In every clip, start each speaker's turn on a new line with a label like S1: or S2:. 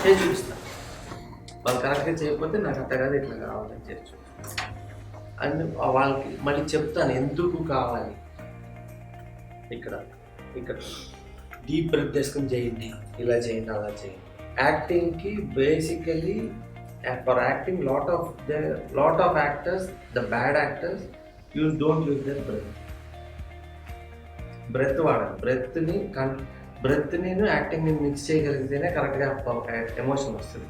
S1: చేసి చూపిస్తాను. వాళ్ళు కరెక్ట్గా చేయకపోతే నాకు అట్ట కాదు ఇట్లా కావాలని చేసి అండ్ వాళ్ళకి మళ్ళీ చెప్తాను ఎందుకు కావాలి. ఇక్కడ ఇక్కడ డీప్ బ్రెత్ తీసుకుని చేయండి, ఇలా చేయండి, అలా చేయండి. యాక్టింగ్కి basically for acting lot of actors, the bad actors don't use their breath వాడాలి. బ్రెత్ని యాక్టింగ్ని మిక్స్ చేయగలిగితేనే కరెక్ట్గా ఎమోషన్ వస్తుంది.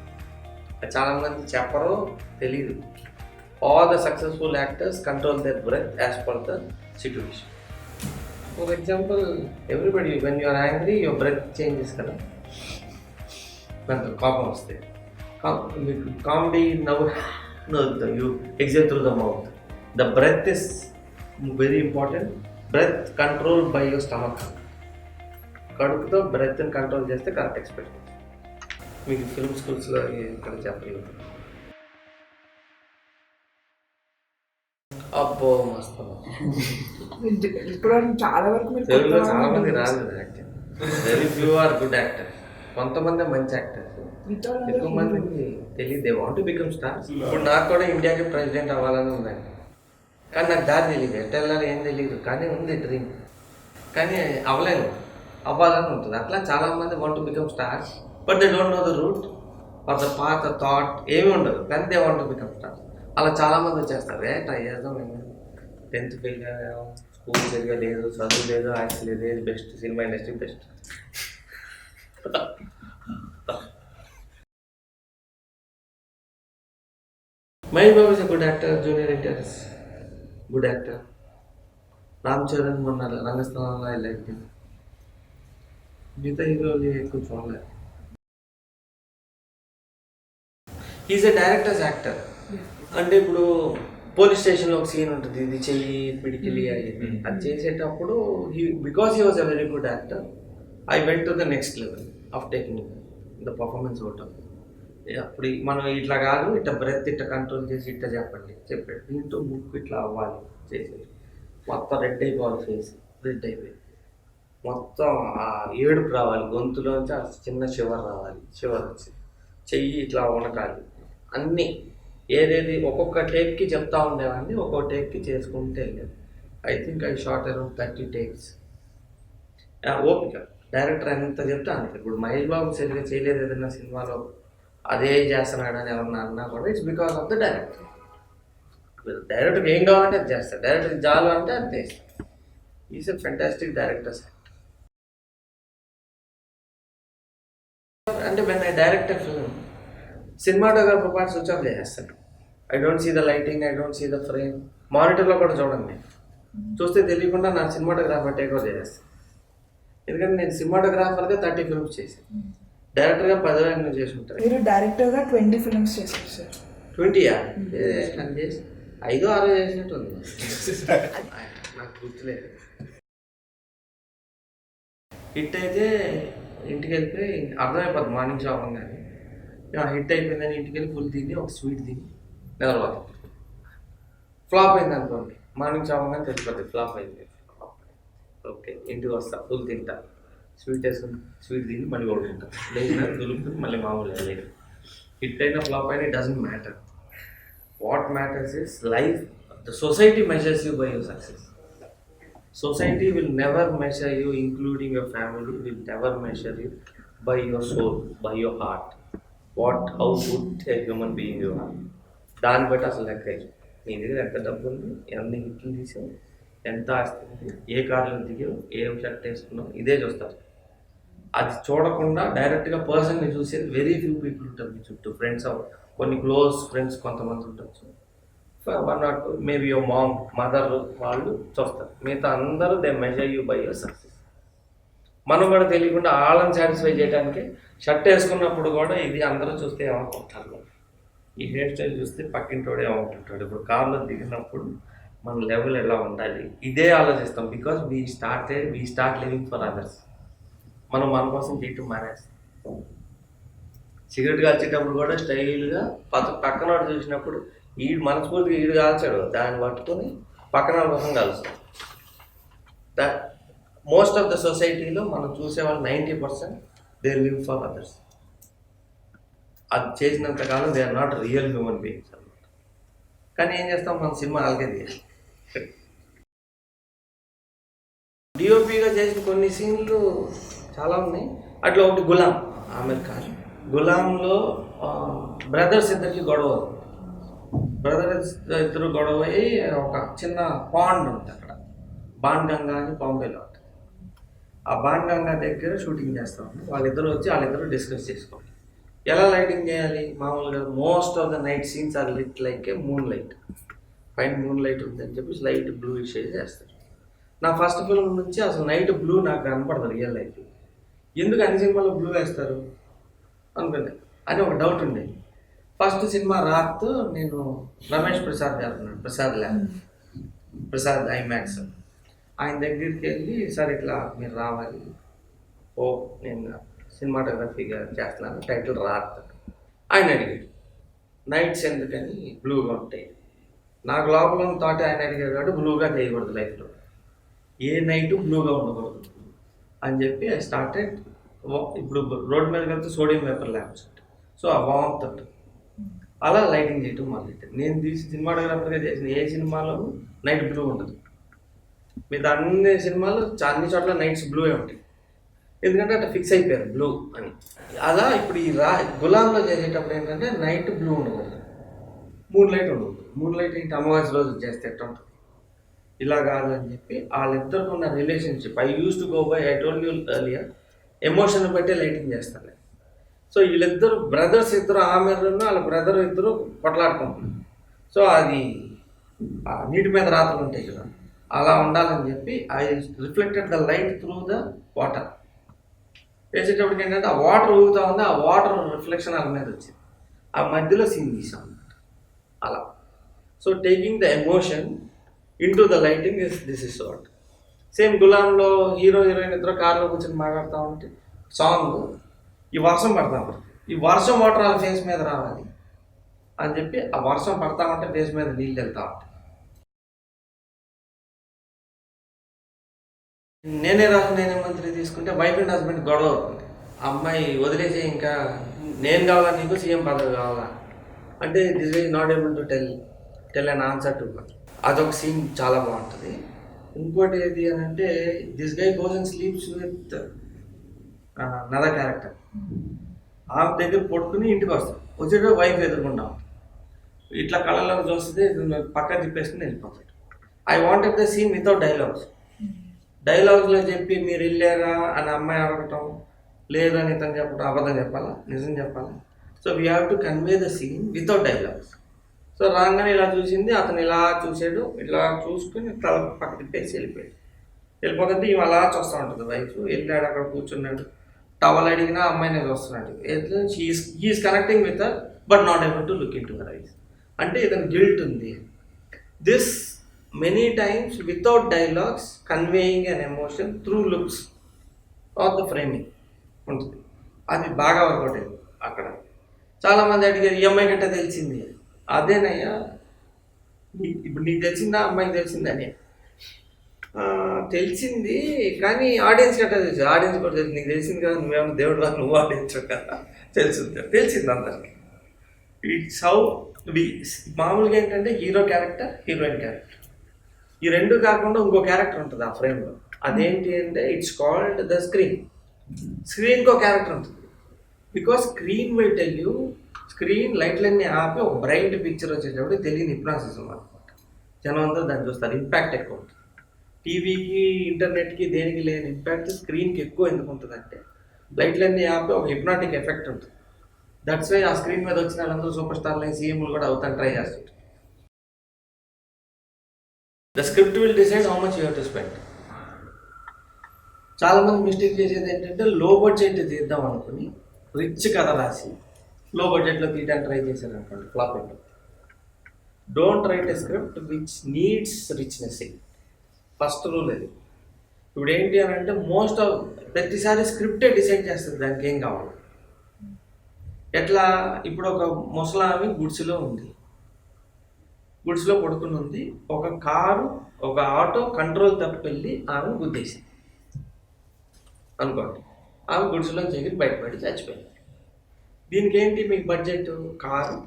S1: చాలామంది చెప్పరో తెలీదు. All the successful actors control their breath as per the situation. For example, everybody, when you are angry, your breath changes కదా. మనకు కోపం వస్తే మీకు కామెడీ నవ్వుతాం, you exhale through the mouth. The breath is very important. Breath control by your stomach. కడుపుతో బ్రెత్ని control చేస్తే correct expect. మీకు film స్కూల్స్లో ఇక్కడ చెప్పలేదు. అబ్బో మస్తు.
S2: ఇప్పుడు చాలా వరకు
S1: తెలుగులో చాలా మంది రాలేదు acting. Very few are good actor. కొంతమంది మంచి యాక్టర్స్, ఎక్కువ మందికి తెలియదు. They want to become stars. ఇప్పుడు నాకు కూడా ఇండియాకి ప్రెసిడెంట్ అవ్వాలని ఉందండి, కానీ నాకు దారి తెలియదు, ఎట్లా వెళ్ళాలి ఏం తెలియదు, కానీ ఉంది డ్రీమ్, కానీ అవ్వలేను, అవ్వాలని ఉంటుంది. అట్లా చాలామంది want to become stars, but they don't know the root or the path that, ఏమీ ఉండదు, కానీ they want to become stars. అలా చాలామంది వచ్చేస్తారు, ట్రై చేద్దాం, 10th ఫెయిల్ అయ్యాం, స్కూల్ సరిగా లేదు, చదువు లేదు, యాక్ట్ లేదు, ఏది best, cinema industry best. Mahesh Babu is good actor, junior NTR good actor, Ram Charan మొన్న రంగస్థలంలో ఐ లైక్ హిమ్. మిగతా హీరోలు ఎక్కువ చూడలేదు. హీఈస్ ఎ డైరెక్టర్స్ యాక్టర్. అంటే ఇప్పుడు పోలీస్ స్టేషన్లో ఒక సీన్ ఉంటుంది, ఇది చెయ్యి పిడికిలి అయ్యింది, అది చేసేటప్పుడు because he was a very good actor, I went to the next level of taking the performance out of. అప్పుడు మనం ఇట్లా కాదు, ఇట్లా బ్రెత్ ఇట్లా కంట్రోల్ చేసి ఇట్లా చెప్పాడు, దీంతో ముక్కు ఇట్లా అవ్వాలి చేసేది, మొత్తం రెడ్ అయిపోవాలి, ఫేస్ రెడ్ అయిపోయి మొత్తం ఆ ఏడుపు రావాలి, గొంతులోంచి ఆ చిన్న షివర్ రావాలి, షివర్ వచ్చి చెయ్యి ఇట్లా వణకాలి, అన్నీ ఏదేది ఒక్కొక్క టేక్కి చెప్తా ఉండేవాడిని, ఒక్కొక్క టేక్కి చేసుకుంటే వెళ్ళేది. I think I short around 30 takes. ఓపిక, డైరెక్టర్ ఎంత చెప్తే అంత. ఇప్పుడు మహేష్ బాబు సరిగ్గా చేయలేదు ఏదైనా సినిమాలో, అదే చేస్తున్నాడు అని ఎవరన్నా అన్నా కూడా it's because of the director. డైరెక్టర్కి ఏం కావాలంటే అది చేస్తాడు, డైరెక్టర్కి జాలు అంటే అది చేస్తాడు. Is a fantastic director. అంటే when I direct a film, cinematographer part switch off చేసేస్తాను. I don't see the lighting, I don't see the frame. మానిటర్లో కూడా చూడండి, చూస్తే తెలియకుండా నా సినిమాటోగ్రాఫర్ టేక్ ఓవర్ చేసేస్తాను. ఎందుకంటే నేను సినిమాటోగ్రాఫర్గా 30 ఫిల్మ్స్ చేశాను, డైరెక్టర్గా 10 చేసి ఉంటాను.
S2: మీరు డైరెక్టర్గా 20 ఫిల్మ్స్ చేశారు సార్.
S1: 20యా? చేసి 5-6 చేసినట్టు ఉంది, నాకు గుర్తులేదు. హిట్ అయితే ఇంటికి వెళ్ళిపోయి అర్థమైపోద్ది మార్నింగ్ షాప్ కానీ, హిట్ అయిపోయిందని ఇంటికి వెళ్ళి ఫుల్ తిని ఒక స్వీట్ తిని నిలబడతాం. ఫ్లాప్ అయింది అనుకోండి, మార్నింగ్ షాప్ కానీ తెలిసిపోతుంది ఫ్లాప్ అయింది. ఓకే, ఇంటికి వస్తా, ఫుల్ తింటా, స్వీట్ వేసుకుని స్వీట్ తిని మళ్ళీ కొడుకుంటా, లేచిన దులుపుకుని మళ్ళీ మామూలుగా లేదు. హిట్ అయినా ఫ్లాప్ అయినా it doesn't matter. What matters is life. The society measures you by your success. Society will never measure you, including your family, will never measure you by your soul, by your heart. How good a human being you are. దాన్ని బట్టి అసలు లెక్క నీ దగ్గర ఎంత డబ్బు ఉంది, ఎన్ని హిట్లు తీసావు, ఎంత ఆస్తి ఉంది, ఏ కార్లో దిగావు, ఏం షర్ట్ వేసుకున్నావు, ఇదే చూస్తారు. అది చూడకుండా డైరెక్ట్గా పర్సన్ని చూసేది వెరీ ఫ్యూ పీపుల్ ఉంటారు మీ చుట్టూ. ఫ్రెండ్స్, కొన్ని క్లోజ్ ఫ్రెండ్స్ కొంతమంది ఉండొచ్చు, 1 or 2, maybe your mom, mother, వాళ్ళు చూస్తారు. మిగతా అందరూ they measure you by your success. మనం కూడా తెలియకుండా వాళ్ళని సాటిస్ఫై చేయడానికి షర్ట్ వేసుకున్నప్పుడు కూడా ఇది అందరూ చూస్తే ఏమనుకుంటారు, ఈ హెయిర్ స్టైల్ చూస్తే పక్కింటోడే ఏమనుకుంటాడు. ఇప్పుడు కార్లో దిగినప్పుడు మన లెవెల్ ఎలా ఉండాలి, ఇదే ఆలోచిస్తాం. Because we start living for others. మనం మన కోసం చేయటం మానేస్తాం. సిగరెట్ కాల్చేటప్పుడు కూడా స్టైల్గా పక్కన చూసినప్పుడు మనస్ఫూర్తిగా ఈడు కాల్చాడు, దాన్ని పట్టుకొని పక్కన కోసం కలుస్తాం. మోస్ట్ ఆఫ్ ద సొసైటీలో మనం చూసేవాళ్ళు 90% దే లివ్ ఫర్ అదర్స్. అది చేసినంత కాలం they are not real human beings అనమాట. కానీ ఏం చేస్తాం, మన సినిమా అలాగే తీయాలి. డిఓపిగా చేసిన కొన్ని సీన్లు చాలా ఉన్నాయి. అట్లా ఒకటి గులాం, ఆమిర్ ఖాన్. గులాంలో బ్రదర్స్ ఇద్దరికి గొడవ, బ్రదర్స్ ఇద్దరు గొడవ అయ్యి ఒక చిన్న పాండ్ ఉంటుంది అక్కడ, బాణగంగా అని బాంబేలో ఉంటుంది. ఆ బాణగంగా దగ్గర షూటింగ్ చేస్తాం. వాళ్ళిద్దరు వచ్చి వాళ్ళిద్దరు డిస్కస్ చేసుకోవాలి ఎలా లైటింగ్ చేయాలి. మామూలుగా most of the night scenes are lit like a moonlight, పైన మూన్ లైట్ ఉందని చెప్పి లైట్ బ్లూ షేడ్ చేస్తారు. నా ఫస్ట్ ఫిల్మ్ నుంచి అసలు నైట్ బ్లూ నాకు కనపడదు రియల్ లైఫ్. ఎందుకు అన్ని సినిమాలో బ్లూ వేస్తారు అనుకునే అని ఒక డౌట్ ఉండేది. ఫస్ట్ సినిమా రాత్ నేను రమేష్ ప్రసాద్ గారు ఉన్నాడు, ప్రసాద్ ఐమాక్స్, ఆయన దగ్గరికి వెళ్ళి సార్ ఇట్లా మీరు రావాలి, ఓ నేను సినిమాటోగ్రఫీగా చేస్తున్నాను, టైటిల్ రాత్. ఆయన అడిగాడు నైట్స్ ఎందుకని బ్లూగా ఉంటాయి. నాకు లోపల థాట్ ఆయన అడిగాడు కాబట్టి బ్లూగా చేయకూడదు లైఫ్లో, ఏ నైటు బ్లూగా ఉండకూడదు అని చెప్పి ఐ స్టార్టెడ్. ఇప్పుడు రోడ్ మీద వెళ్తే సోడియం వేపర్ ల్యాంప్స్ ఉంటాయి, సో ఆ వామ్త్ ఉంటుంది, అలా లైటింగ్ చేయటం మొదలెట్టాను. నేను తీసి సినిమాటోగ్రాఫర్గా చేసిన ఏ సినిమాలోనూ నైట్ బ్లూ ఉండదు. మీద అన్ని సినిమాలు అన్ని చోట్ల నైట్స్ బ్లూ ఉంటాయి, ఎందుకంటే అట్లా ఫిక్స్ అయిపోయారు బ్లూ అని. అలా ఇప్పుడు ఈ గులాంలో చేసేటప్పుడు ఏంటంటే నైట్ బ్లూ ఉండకూడదు, మూన్ లైట్ ఉండకూడదు. మూన్ లైట్ ఏంటి అమావాస్య రోజు చేస్తే ఎట్లా ఉంటుంది, ఇలా కాదు అని చెప్పి వాళ్ళిద్దరికి ఉన్న relationship I use to go by, I told you earlier, emotion బట్టే లైటింగ్ చేస్తాను. సో వీళ్ళిద్దరు బ్రదర్స్ ఇద్దరు, ఆమెరును వాళ్ళ బ్రదర్ ఇద్దరు కొట్లాడుకుంటున్నారు. సో అది నీటి మీద రాత్రులు ఉంటాయి కదా, అలా ఉండాలని చెప్పి I reflected the light through the water. వేసేటప్పటికి ఏంటంటే ఆ వాటర్ ఊగుతూ ఉంది, ఆ వాటర్ రిఫ్లెక్షన్ వాళ్ళ మీద వచ్చింది, ఆ మధ్యలో సీన్ తీసాం అన్నమాట అలా. So taking the emotion into the lighting is this is what. Same గులాంలో హీరో హీరోయిన్ ఇద్దరు కార్లో కూర్చొని మాట్లాడుతూ ఉంటే సాంగ్, ఈ వర్షం పడతా ఉంటుంది, ఈ వర్షం వాటర్ వాళ్ళ ఫేస్ మీద రావాలి అని చెప్పి ఆ వర్షం పడతా ఉంటే ఫేస్ మీద నీళ్ళు వెళ్తా ఉంటాయి. నేనే రాజు నేనే మంత్రి తీసుకుంటే వైఫ్ అండ్ హస్బెండ్ గొడవ అవుతుంది. అమ్మాయి వదిలేసి ఇంకా నేను కావాలా నీకు సీఎం పదవి కావాలా అంటే this is not able to tell an answer to. అదొక సీన్ చాలా బాగుంటుంది. ఇంకోటి ఏది అని అంటే this guy goes and sleeps with another character. ఆమె దగ్గర పడుకుని ఇంటికి వస్తాం, వచ్చేటప్పుడు వైఫ్ ఎదుర్కొంటాం, ఇట్లా కళ్ళలోకి చూస్తే పక్క తిప్పేసుకుని వెళ్ళిపోతాడు. I wanted the scene without dialogues. డైలాగ్స్లో చెప్పి మీరు వెళ్ళారా అని అమ్మాయి అడగటం, లేదని ఇతను చెప్పడం, అబద్ధం చెప్పాలా నిజం చెప్పాలా. So we have to convey the scene without dialogues. So రాగానే ఇలా చూసింది, అతను ఇలా చూసాడు, ఇట్లా చూసుకుని తల పక్క తిప్పేసి వెళ్ళిపోతుంటే ఇవి అలా చూస్తూ ఉంటుంది వైఫ్. వెళ్ళాడు అక్కడ కూర్చున్నాడు, టవల్ అడిగినా అమ్మాయినే చూస్తున్నాడు. He's connecting with her but not able to look into her eyes. అంటే ఇతను గిల్ట్ ఉంది. This many times without dialogues conveying an emotion through looks of the framing ఉంటుంది. అది బాగా వర్కౌట్ అయింది అక్కడ. చాలామంది అడిగారు ఈ అమ్మాయి గట్ట తెలిసింది. అదేనయ్యా, ఇప్పుడు నీకు తెలిసిందా అమ్మాయికి తెలిసిందని? తెలిసింది, కానీ ఆడియన్స్ గట్టా తెలుసు, ఆడియన్స్ కూడా తెలుసు. నీకు తెలిసింది కదా, నువ్వేమన్నా దేవుడు రా, నువ్వు ఆడియన్స్ కదా, తెలిసింది అందరికి. ఇట్స్ హౌ మామూలుగా ఏంటంటే హీరో క్యారెక్టర్, హీరోయిన్ క్యారెక్టర్, ఈ రెండు కాకుండా ఇంకో క్యారెక్టర్ ఉంటుంది ఆ ఫ్రేమ్లో. అదేంటి అంటే ఇట్స్ కాల్డ్ ద స్క్రీన్. స్క్రీన్కి ఒక క్యారెక్టర్ ఉంటుంది, because screen will tell you. Screen లైట్లన్నీ ఆపి ఒక బ్రైట్ పిక్చర్ వచ్చేటప్పుడు తెలియని హిప్నాసిజం అనమాట. జనం అందరూ దాన్ని చూస్తారు, ఇంపాక్ట్ ఎక్కువ ఉంటుంది. టీవీకి ఇంటర్నెట్కి దేనికి లేని ఇంపాక్ట్ స్క్రీన్కి ఎక్కువ ఎందుకు ఉంటుంది అంటే లైట్లన్నీ ఆపి ఒక హిప్నాటిక్ ఎఫెక్ట్ ఉంటుంది. దట్స్ వై ఆ స్క్రీన్ మీద వచ్చిన వాళ్ళందరూ సూపర్ స్టార్లు సీఎంలు కూడా అవుతాను ట్రై చేస్తుంటారు. The script will decide how much you have to spend. చాలామంది మిస్టేక్ చేసేది ఏంటంటే లో బడ్జెట్ తీద్దాం అనుకుని రిచ్ కథ రాసి లో బడ్జెట్లో తీయడానికి ట్రై చేశారు అనుకోండి, ఫ్లాప్ అయిపోతుంది. Don't write a script which needs richness. First rule అది. ఇప్పుడు ఏంటి అని అంటే మోస్ట్ ఆఫ్ ప్రతిసారి స్క్రిప్టే డిసైడ్ చేస్తుంది దానికి ఏం కావాలి. ఎట్లా, ఇప్పుడు ఒక ముసలామి గుడిసెలో ఉంది, గుడిసెలో పడుకుని ఉంది, ఒక కారు ఒక ఆటో కంట్రోల్ తప్పెళ్ళి ఆమె గుద్దేసింది అనుకోండి, ఆమె గుడిసెలో ఎగిరి బయటపడి చచ్చిపోయింది. దీనికి ఏంటి మీకు బడ్జెట్? కారు,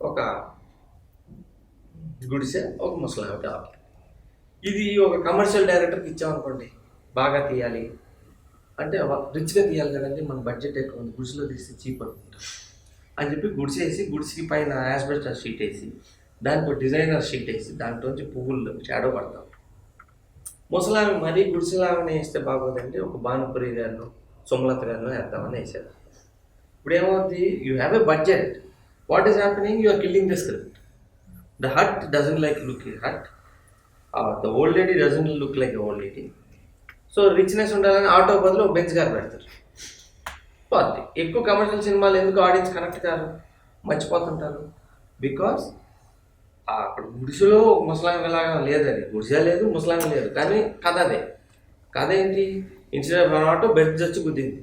S1: ఒక గుడిసె, ఒక ముసలామె కావాలి. ఇది ఒక కమర్షియల్ డైరెక్టర్కి ఇచ్చామనుకోండి, బాగా తీయాలి అంటే రిచ్గా తీయాలి కదండి, మన బడ్జెట్ ఎక్కువ ఉంది, గుడిసెలో తీస్తే చీప్ అనుకుంటాం అని చెప్పి గుడిసేసి, గుడిసికి పైన యాస్బెస్టాస్ షీట్ వేసి, దానికి డిజైనర్ షీట్ వేసి, దాంట్లోంచి పువ్వులు షాడో పడతాం. ముసలామె మరీ గుడిసెలామెని వేస్తే బాగోదండి, ఒక భానుపురి గారిలో, సుమలత గారిలో వేద్దామని వేసారు. ఇప్పుడు ఏమవుతుంది, you have a budget, what is happening, you are killing the script. The hut doesn't like look hut, the old lady doesn't look like old lady. So richness ఉండాలని ఆటో బదులు బెంచ్ కార్ పెడతారు. పోద్ది. ఎక్కువ commercial సినిమాలు ఎందుకు audience connect కారు, మర్చిపోతుంటారు? Because అక్కడ గుడిసెలో ముసలాం లాగా లేదండి, గుడిసె లేదు, ముసలాం లేదు, కానీ కథ అదే. కథ ఏంటి, ఇన్సిడెంట్ ఆటో బెంచ్ వచ్చి గుద్దింది,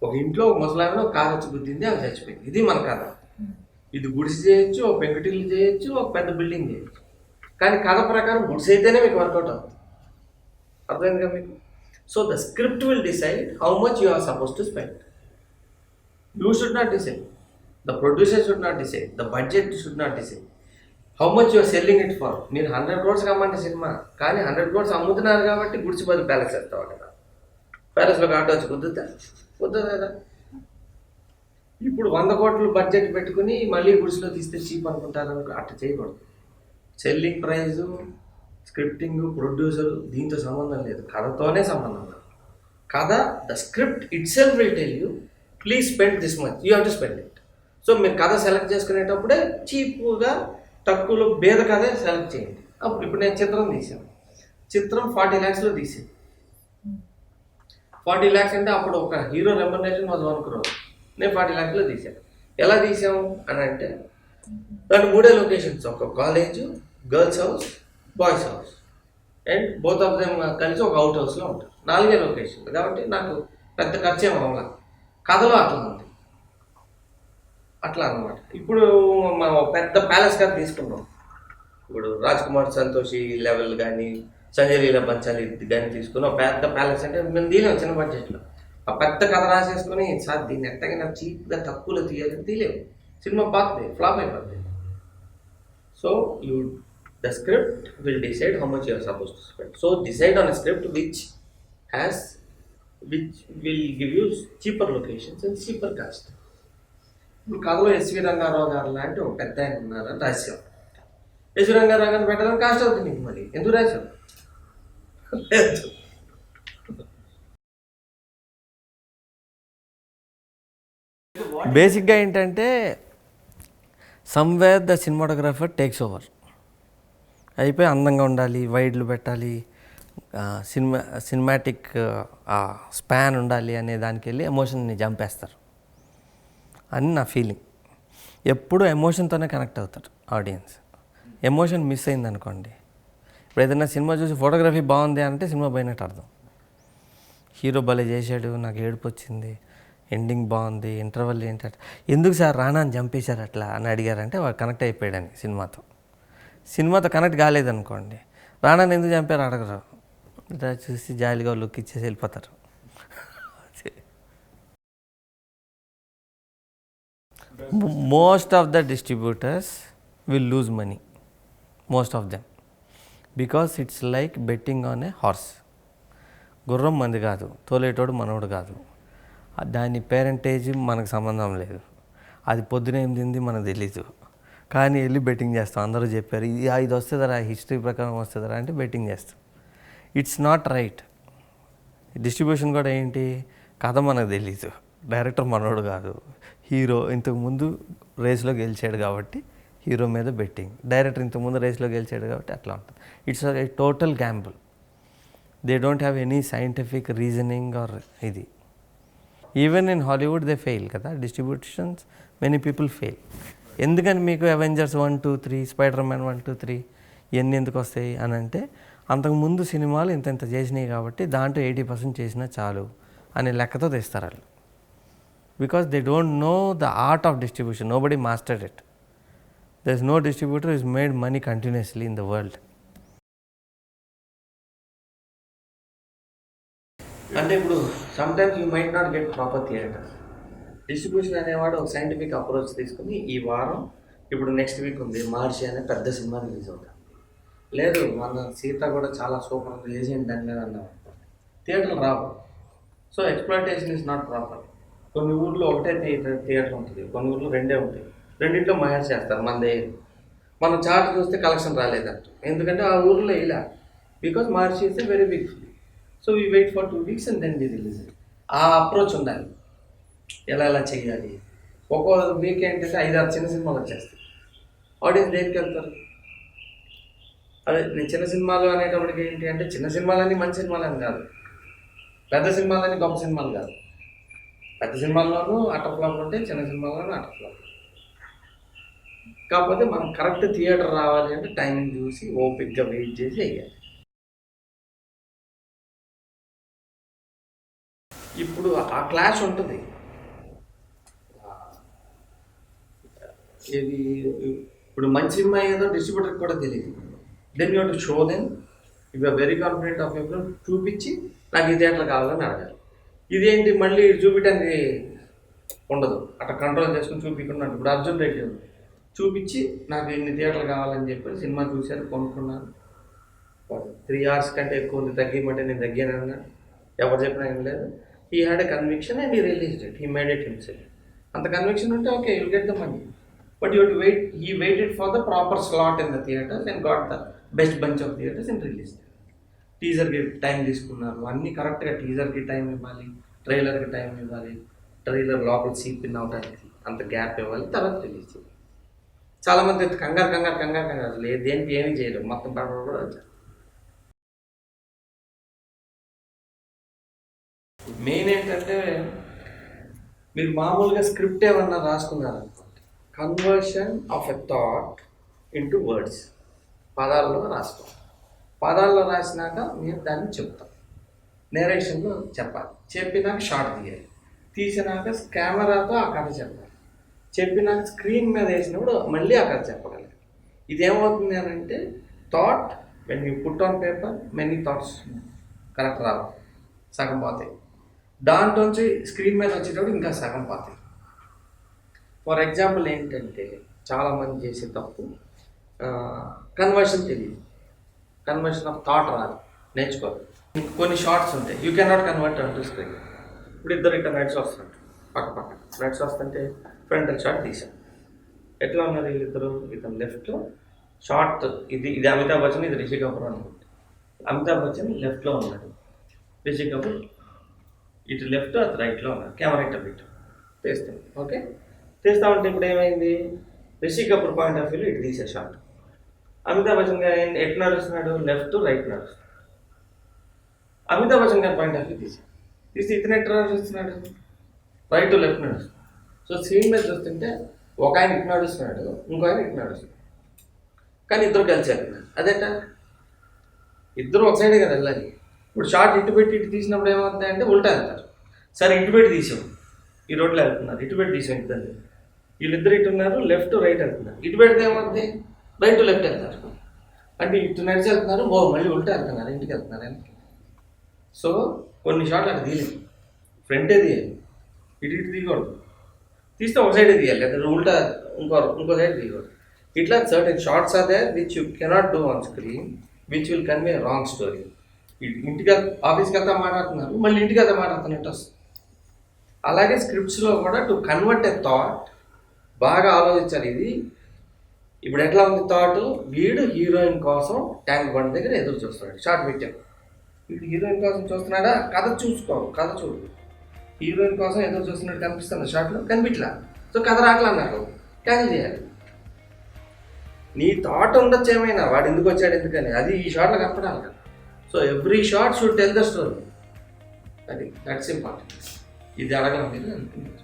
S1: ఒక ఇంట్లో ఒక ముసలాంలో ఒక కారు వచ్చి గుద్దింది, అవి చచ్చిపోయింది. ఇది మన కథ. ఇది గుడిసె చేయొచ్చు, ఒక పెంకుటిల్లు చేయొచ్చు, ఒక పెద్ద బిల్డింగ్ చేయొచ్చు, కానీ కథ ప్రకారం గుడిసె అయితేనే మీకు వర్కౌట్ అవుతుంది. అర్థమైందిగా మీకు? So the script will decide how much you are suppose to spend. You should not decide, the producer should not decide, the budget should not decide how much you are selling it for. మీరు 100 crores అమ్మంటే cinema, కానీ 100 crores అమ్ముతున్నారు కాబట్టి గుడిసి బదులు palace వేస్తావు కదా. ప్యాలెస్లోకి auto వచ్చి కుదురుతా కుదరదు కదా. ఇప్పుడు 100 కోట్లు బడ్జెట్ పెట్టుకుని మళ్ళీ గుడిసిలో తీస్తే చీప్ అనుకుంటారు, అట్లా చేయకూడదు. సెల్లింగ్ ప్రైజు, స్క్రిప్టింగ్, ప్రొడ్యూసర్ దీంతో సంబంధం లేదు, కథతోనే సంబంధం లేదు. కథ, the script it self will tell you please spend this much, you have to spend it. So మీరు కథ సెలెక్ట్ చేసుకునేటప్పుడే చీప్గా, తక్కువలో బేద కథే సెలెక్ట్ చేయండి. అప్పుడు ఇప్పుడు నేను చిత్రం తీసాను, చిత్రం 40 lakhsలో తీసాను. 40 lakhs అంటే అప్పుడు ఒక హీరో రెమ్యునరేషన్ వాజ్ 1 crore, నేను 40 lakhsలో తీసాను. ఎలా తీసాము అని అంటే, దాని 3 లొకేషన్స్, ఒక college, girls house, boys house, and both of them కలిసి ఒక అవుట్ హౌస్లో ఉంటారు. 4 లొకేషన్ కాబట్టి నాకు పెద్ద ఖర్చు ఏం అవ్వాలి. కథలో అట్లా ఉంది, అట్లా అనమాట. ఇప్పుడు మనం పెద్ద ప్యాలెస్ కానీ తీసుకున్నాం, ఇప్పుడు రాజ్ కుమార్ సంతోషి లెవెల్ కానీ, సంజయ్ లీలా బన్సాలి కానీ తీసుకున్నాం, పెద్ద ప్యాలెస్ అంటే మేము తీయలేము చిన్న బడ్జెట్లో. ఆ పెద్ద కథ రాసేసుకొని సార్ దీన్ని ఎట్టగైనా చీప్గా తక్కువలో తీయాలని తీయలేము, సినిమా పోతుంది, ఫ్లాప్ అయిపోతుంది. So you the script will decide how much you are suppose to spend. So decide on a script which will give you cheaper locations and cheaper cast. ఇప్పుడు కథలో ఎస్వి రంగారావు గారు లాంటి ఒక పెద్ద ఆయన ఉన్నారని రాశాం, ఎస్వి రంగారావు గారిని పెట్టడం కాస్ట్ అవుతుంది నీకు, మరి ఎందుకు రాశాం? బేసిక్గా ఏంటంటే somewhere the cinematographer takes over అయిపోయి, అందంగా ఉండాలి, వైడ్లు పెట్టాలి, సినిమాటిక్ స్పాన్ ఉండాలి అనే దానికి వెళ్ళి ఎమోషన్ని చంపేస్తారు అని నా ఫీలింగ్. ఎప్పుడు ఎమోషన్తోనే కనెక్ట్ అవుతారు ఆడియన్స్. ఎమోషన్ మిస్ అయింది అనుకోండి, ఇప్పుడు ఏదైనా సినిమా చూసి ఫోటోగ్రఫీ బాగుంది అంటే సినిమా పోయినట్టు అర్థం. హీరో భలే చేశాడు, నాకు ఏడుపు వచ్చింది, ఎండింగ్ బాగుంది, ఇంటర్వల్ ఏంటంటే ఎందుకు సార్ రానాని చంపేశారు అట్లా అని అడిగారంటే వాడు కనెక్ట్ అయిపోయాడని సినిమాతో కనెక్ట్ కాలేదనుకోండి, రానాని ఎందుకు చంపారు అడగరు, ఇలా చూసి జాలిగా లుక్ ఇచ్చేసి వెళ్ళిపోతారు. Most of the distributors will lose money, most of them, because it's like betting on a horse. గుర్రం మంది కాదు, తోలేటోడు మనోడు కాదు, దాని పేరెంటేజ్ మనకు సంబంధం లేదు, అది పొద్దున ఏం తింది మనకు తెలీదు, కానీ వెళ్ళి బెట్టింగ్ చేస్తాం. అందరూ చెప్పారు ఇది వస్తుందరా, హిస్టరీ ప్రకారం వస్తుందరా అంటే బెట్టింగ్ చేస్తాం. It's not right. డిస్ట్రిబ్యూషన్ కూడా ఏంటి, కథ మనకు తెలీదు, డైరెక్టర్ మనోడు కాదు, హీరో ఇంతకుముందు రేస్లో గెలిచాడు కాబట్టి హీరో మీద బెట్టింగ్, డైరెక్టర్ ఇంతకుముందు రేస్లో గెలిచాడు కాబట్టి అట్లా ఉంటుంది. It's a total gamble. They don't have any scientific reasoning or ఇది. Even in Hollywood they fail కదా, డిస్ట్రిబ్యూషన్స్ మెనీ పీపుల్ ఫెయిల్. ఎందుకని మీకు అవెంజర్స్ 1, 2, 3, స్పైడర్ మ్యాన్ 1, 2, 3 ఇవన్నీ ఎందుకు వస్తాయి అని అంటే, అంతకుముందు సినిమాలు ఇంత చేసినాయి కాబట్టి దాంట్లో 80% చేసినా చాలు అనే లెక్కతో తెస్తారు వాళ్ళు. Because they don't know the art of distribution, nobody mastered it. There is no distributor is made money continuously in the world. అంటే ఇప్పుడు sometimes you might not get proper theatre, distribution అనేవాడు ఒక scientific approach తీసుకుని ఈ వారం ఇప్పుడు next week ఉంది మార్చి అనే పెద్ద సినిమా రిలీజ్ అవుతుంది. లేదు మన సీత కూడా చాలా సూపర్ ఉంది ఏజెంట్ దాని మీద అన్నాం, థియేటర్లు రావు. So exploitation is not proper. కొన్ని ఊర్లో ఒకటే థియేటర్ ఉంటుంది, కొన్ని ఊర్లో రెండే ఉంటాయి, రెండింటిలో మహేష్ చేస్తారు. మన చార్ట్ చూస్తే కలెక్షన్ రాలేదంట, ఎందుకంటే ఆ ఊర్లో ఇలా because March is a very big film. So we wait for 2 weeks and then we release. ఆ అప్రోచ్ ఉండాలి, ఎలా చేయాలి. ఒక్కో వీక్ ఏంటంటే 5-6 చిన్న సినిమాలు వచ్చేస్తాయి, ఆడియన్స్ దేనికి వెళ్తారు? అదే నేను చిన్న సినిమాలు అనేటప్పటికి ఏంటి అంటే చిన్న సినిమాలన్నీ మంచి సినిమాలని కాదు, పెద్ద సినిమాలని గొప్ప సినిమాలు కాదు. పెద్ద సినిమాల్లోనూ అటర్ ఫ్లాప్ ఉంటాయి, చిన్న సినిమాల్లోనూ అటర్ ఫ్లాప్. కాకపోతే మనం కరెక్ట్ థియేటర్ రావాలి అంటే టైమింగ్ చూసి ఓపిక్గా వెయిట్ చేసి వేయాలి. ఇప్పుడు ఆ క్లాష్ ఉంటుంది. ఇది ఇప్పుడు మంచి సినిమా ఏదో డిస్ట్రిబ్యూటర్కి కూడా తెలియదు. Then you to show then if are very confident of you చూపించి నాకు ఈ థియేటర్ కావాలని అడగాలి. ఇదేంటి మళ్ళీ చూపించడానికి ఉండదు, అట్లా కంట్రోల్ చేసుకుని చూపించుకున్నాను. ఇప్పుడు అర్జున్ రెడ్డి ఉంది, చూపించి నాకు ఇన్ని థియేటర్లు కావాలని చెప్పి సినిమా చూశారు, కొనుక్కున్నాను. 3 hours కంటే ఎక్కువ ఉంది, తగ్గిమంటే నేను తగ్గాను, ఎవరు చెప్పినా ఏం లేదు. He had a conviction and he released it, he made it himself. అంత కన్విక్షన్ ఉంటే okay, you'll get the money. But you to wait, he waited for the proper slot in the theatres and got the best bunch of theatres and release. టీజర్కి time తీసుకున్నారు, అన్నీ కరెక్ట్గా. టీజర్కి time ఇవ్వాలి, ట్రైలర్కి time ఇవ్వాలి, trailer లోపల seat pin అవడానికి అంత గ్యాప్ ఇవ్వాలి, తర్వాత రిలీజ్ చేయాలి. చాలామంది కంగారు అసలు దేనికి ఏమీ చేయలేరు, మొత్తం పడవ కూడా వచ్చారు. మెయిన్ ఏంటంటే మీరు మామూలుగా స్క్రిప్ట్ ఏమన్నా రాసుకున్నారనుకోండి, conversion of a thought into words, పదాల్లో రాసుకో. పదాల్లో రాసినాక మీరు దాన్ని చెప్తాం, నేరేషన్లో చెప్పాలి. చెప్పినాక షార్ట్ తీయాలి, తీసినాక కెమెరాతో ఆ కథ చెప్పాలి, చెప్పినాక స్క్రీన్ మీద వేసినప్పుడు మళ్ళీ ఆ కథ చెప్పగలగాలి. ఇదేమవుతుంది అని అంటే thought when you put on paper many thoughts correct రావు, సగం పోతాయి. దాంట్లోంచి స్క్రీన్ మీద వచ్చేటప్పుడు ఇంకా సగం పోతాయి. ఫర్ ఎగ్జాంపుల్ ఏంటంటే చాలామంది చేసే తప్పు, కన్వర్షన్ తెలియదు, కన్వర్షన్ ఆఫ్ థాట్ రాదు, నేర్చుకోవాలి. కొన్ని షార్ట్స్ ఉంటాయి, you cannot convert on to screen. ఇప్పుడు ఇద్దరు ఇట్లా నడిచి వస్తుంటారు, పక్క నడిచి వస్తుంటే ఫ్రంటల్ షాట్ తీసాం. ఎట్లా ఉన్నారు వీళ్ళిద్దరు? ఇతను లెఫ్ట్లో షార్ట్, ఇది అమితాబ్ బచ్చన్, ఇది రిషి కపూర్ అనుకుంటే. అమితాబ్ బచ్చన్ లెఫ్ట్లో ఉన్నాడు, రిషి కపూర్ ఇటు లెఫ్ట్ అటు రైట్లో ఉన్నారు. కెమెరా ఇట్లా పెట్టు తీస్తాం, ఓకే. తీస్తా ఉంటే ఇప్పుడు ఏమైంది, రిషి కపూర్ పాయింట్ ఆఫ్ వ్యూలో ఇటు తీసే షాట్. అమితాబ్ బచ్చన్ గారు ఎటు నడుస్తున్నాడు, లెఫ్ట్ రైట్ నడుస్తున్నాడు. అమితాబ్ బచ్చన్ గారి పాయింట్ ఆఫ్ వ్యూ తీసి ఇతను ఎటు నడుస్తున్నాడు, రైట్ టు లెఫ్ట్ నడుస్తున్నాడు. సో స్క్రీన్ మీద చూస్తుంటే ఒక ఆయన ఇటు నడుస్తున్నాడు, ఇంకో ఆయన ఇటు నడుస్తున్నాడు, కానీ ఇద్దరు కలిసి వెళ్తున్నారు. అదేట ఇద్దరు ఒక సైడే కదా వెళ్ళాలి. ఇప్పుడు షార్ట్ ఇటు పెట్టి ఇటు తీసినప్పుడు ఏమవుతుంది అంటే ఉల్టా వెళ్తారు. సరే ఇటు పెట్టి తీసాం, ఈ రోడ్లో వెళ్తున్నారు, ఇటు పెట్టి తీసాం, ఇద్దరు వీళ్ళిద్దరు ఇటు ఉన్నారు, లెఫ్ట్ రైట్ వెళ్తున్నారు. ఇటు పెడితే ఏమవుతుంది, రైట్ టు లెఫ్ట్ వెళ్తారు. అంటే ఇటు నడిచి వెళ్తున్నారు, మళ్ళీ ఉల్టా వెళ్తున్నారు, ఇంటికి వెళ్తున్నారు వెనక్కి. సో కొన్ని షాట్లు అటు తీయలేదు, ఫ్రంటే తీయాలి, ఇటు తీయకూడదు. తీస్తే ఒక సైడే తీయాలి, లేదా ఉల్టా ఇంకో సైడ్ తీయకూడదు. ఇట్లా certain shots are there which you cannot do on screen which will convey wrong story. ఇంటికి ఆఫీస్కి వెళ్తా మాట్లాడుతున్నారు, మళ్ళీ ఇంటికి వెళ్తా మాట్లాడుతున్నట్టు వస్తుంది. అలాగే స్క్రిప్ట్స్లో కూడా టు కన్వర్ట్ ఎ థాట్ బాగా ఆలోచించాలి. ఇది ఇప్పుడు ఎట్లా ఉంది థాట్, వీడు హీరోయిన్ కోసం ట్యాంక్ బండ్ దగ్గర ఎదురు చూస్తున్నాడు, షార్ట్ పెట్టాడు. వీడు హీరోయిన్ కోసం చూస్తున్నాడా, కథ చూడు. హీరోయిన్ కోసం ఎదురు చూస్తున్నట్టు కనిపిస్తుంది షార్ట్లో, కనిపించలా. సో కథ రాట్లా అన్నారు, క్యాన్సిల్ చేయాలి. నీ థాట్ ఉండొచ్చు ఏమైనా, వాడు ఎందుకు వచ్చాడు ఎందుకని, అది ఈ షార్ట్లో కనపడాలి కదా. So every shot should tell the story, that's important. ఇది అడగడం మీరు అనుకుంటున్నారు.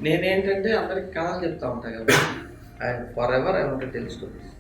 S1: నేనేంటంటే అందరికి కథలు చెప్తా ఉంటాను కదా, for ever I want to tell stories.